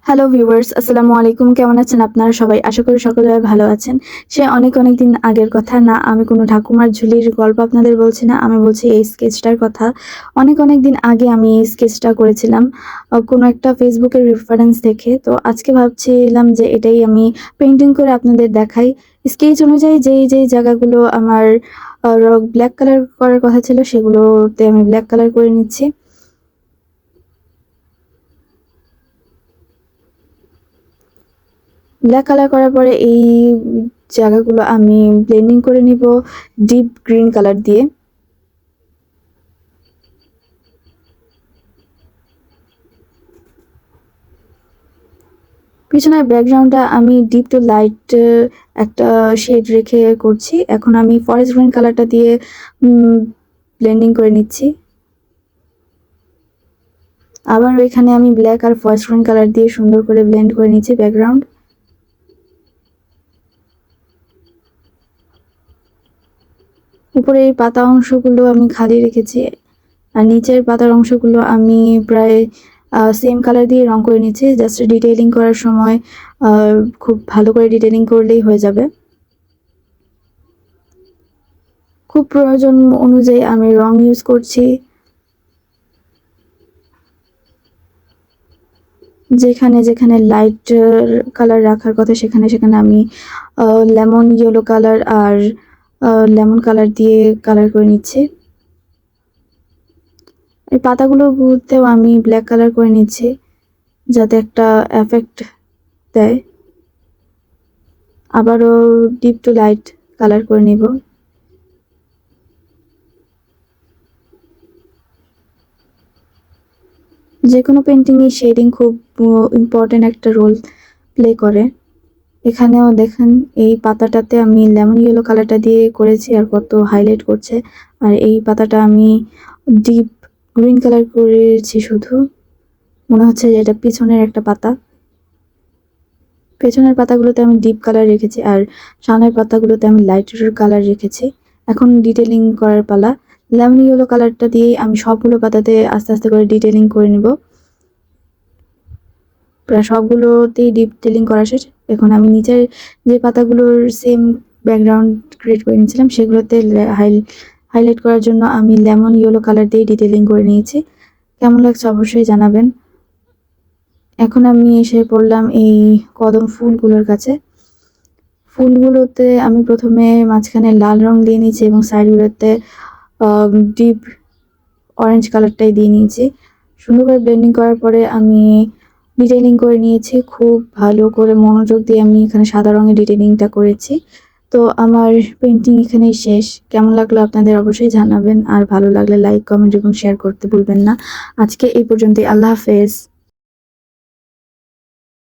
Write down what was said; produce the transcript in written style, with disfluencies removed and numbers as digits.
Hello viewers, আসসালামু আলাইকুম। কেমন আছেন আপনারা সবাই? আশা করি সকলে ভালো আছেন। সে অনেক দিন আগের কথা না, আমি কোনো ঠাকুমার ঝুলির গল্প আপনাদের বলছি না, আমি বলছি এই স্কেচটার কথা। অনেক দিন আগে আমি এই স্কেচটা করেছিলাম কোনো একটা ফেসবুকের রেফারেন্স দেখে। তো আজকে ভাবছিলাম যে এটাই আমি পেইন্টিং করে আপনাদের দেখাই। স্কেচ অনুযায়ী যেই জায়গাগুলো আমার ব্ল্যাক কালার করার কথা ছিল সেগুলোতে আমি ব্ল্যাক কালার করে নিচ্ছি। ব্ল্যাক কালার করার পরে এই জায়গাগুলো আমি ব্লেন্ডিং করে নিব ডিপ গ্রিন কালার দিয়ে। পিছনের ব্যাকগ্রাউন্ডটা আমি ডিপ টু লাইট একটা শেড রেখে করছি। এখন আমি ফরেস্ট গ্রিন কালারটা দিয়ে ব্লেন্ডিং করে নিচ্ছি। আবার এখানে আমি ব্ল্যাক আর ফরেস্ট গ্রিন কালার দিয়ে সুন্দর করে ব্লেন্ড করে নিচ্ছি ব্যাকগ্রাউন্ড। উপরে এই পাতা অংশগুলো আমি খালি রেখেছি আর নিচের পাতার অংশগুলো আমি প্রায় সেম কালার দিয়ে রং করে নিচ্ছি। জাস্ট ডিটেইলিং করার সময় খুব ভালো করে ডিটেইলিং করলেই হয়ে যাবে। খুব প্রয়োজন অনুযায়ী আমি রং ইউজ করছি। যেখানে লাইট কালার রাখার কথা সেখানে আমি লেমন ইয়েলো কালার আর লেমন কালার দিয়ে কালার করে নিচ্ছি। এই পাতাগুলোতেও আমি ব্ল্যাক কালার করে নিচ্ছি যাতে একটা এফেক্ট দেয়। আবারও ডিপ টু লাইট কালার করে নিব। যে কোনো পেন্টিংয়ে শেডিং খুব ইম্পর্টেন্ট একটা রোল প্লে করে। এখানেও দেখেন এই পাতাটাতে আমি লেমন ইয়েলো কালারটা দিয়ে করেছি আর কত হাইলাইট করছে। আর এই পাতাটা আমি ডিপ গ্রিন কালার করেছি শুধু। মনে হচ্ছে যে এটা পিছনের একটা পাতা। পেছনের পাতাগুলোতে আমি ডিপ কালার রেখেছি আর সামনের পাতাগুলোতে আমি লাইট কালার রেখেছি। এখন ডিটেলিং করার পালা। লেমন ইয়েলো কালারটা দিয়ে আমি সবগুলো পাতাতে আস্তে আস্তে করে ডিটেলিং করে নিব। প্রায় সবগুলোতেই ডিটেলিং করা শেষ। এখন আমি নিচের যে পাতাগুলোর সেম ব্যাকগ্রাউন্ড ক্রিয়েট করে নিয়েছিলাম সেগুলোতে হাইলাইট করার জন্য আমি লেমন ইয়েলো কালার দিয়ে ডিটেলিং করে নিয়েছি। কেমন লাগছে অবশ্যই জানাবেন। এখন আমি এসে পড়লাম এই কদম ফুলগুলোর কাছে। ফুলগুলোতে আমি প্রথমে মাঝখানে লাল রং দিয়ে নিয়েছি এবং সাইডগুলোতে ডিপ অরেঞ্জ কালারটাই দিয়ে নিয়েছি। সুন্দর করে ব্লেন্ডিং করার পরে আমি ডিটেইলিং করে নিয়েছি। খুব ভালো করে মনোযোগ দিয়ে আমি এখানে সাদা রঙের ডিটেইলিংটা করেছি। তো আমার পেন্টিং এখানেই শেষ। কেমন লাগলো আপনাদের অবশ্যই জানাবেন আর ভালো লাগলে লাইক, কমেন্ট এবং শেয়ার করতে ভুলবেন না। আজকে এই পর্যন্তই। আল্লাহ হাফেজ।